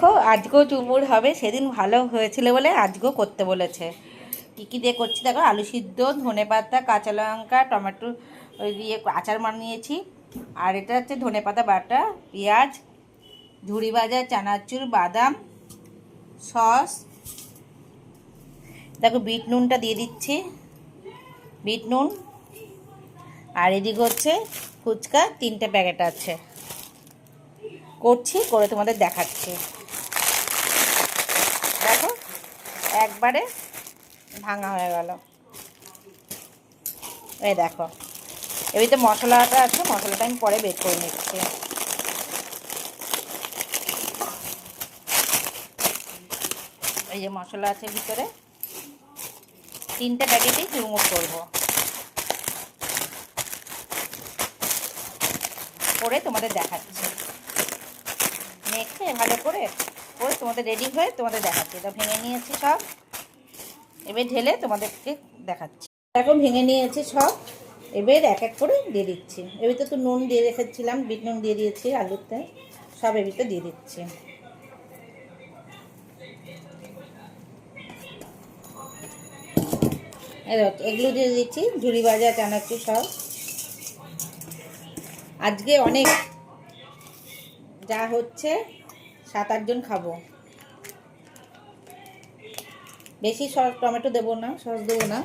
দেখো আজকেও চুমুর হবে, সেদিন ভালো হয়েছিল বলে আজকেও করতে বলেছে। কী কী দিয়ে করছি দেখো, আলু সিদ্ধ, ধনেপাতা, কাঁচা লঙ্কা, টমেটো ওই দিয়ে আচার বানিয়েছি। আর এটা হচ্ছে ধনেপাতা বাটা, পেঁয়াজ, ঝুড়ি ভাজা, চানাচুর, বাদাম, সস। দেখো বিট নুনটা দিয়ে দিচ্ছি, বিট নুন। আর এদিকে হচ্ছে ফুচকা 3টে প্যাকেট আছে। করছি, করে তোমাদের দেখাচ্ছি। দেখো একবারে ভাঙা হয়ে গেল। এই দেখো, এবারে মশলাটা আছে, মশলাটা আমি পরে বের করে নিচ্ছি। এই যে মশলা আছে ভিতরে, 3টে প্যাকেটেই চুরমুর করবো, করে তোমাদের দেখাচ্ছি। মেখে ভালো করে করে তোমাদের রেডি হয়ে তোমাদের দেখাচ্ছি। এটা ভেঙে নিয়েছি সব, এবার ঢেলে তোমাদেরকে দেখাচ্ছি। এখন ভেঙে নিয়েছি সব, এবার এক এক করে দিয়ে দিচ্ছি। এবার তো নুন দিয়ে রেখেছিলাম, বিট নুন দিয়ে দিয়েছি আলুতে, সব এবার দিয়ে দিচ্ছি। এগুলো দিয়ে দিচ্ছি, ঝুড়ি ভাজা, চানাচুর সব। আজকে অনেক যা হচ্ছে 7-8 জন খাবো। বেশি সস টমেটো দেবো না, সস দেবো না।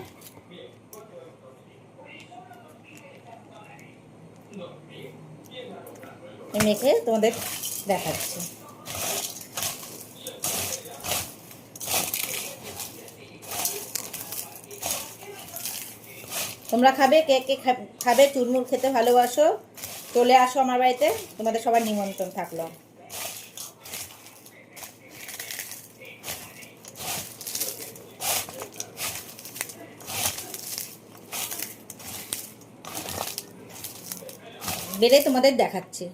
মেখে তোমাদের দেখাচ্ছি। তোমরা খাবে, কে কে খাবে চুরমুর খেতে ভালোবাসো, চলে আসো আমার বাড়িতে, তোমাদের সবার নিমন্ত্রণ থাকলো। বেড়ে তোমাদের দেখাচ্ছি।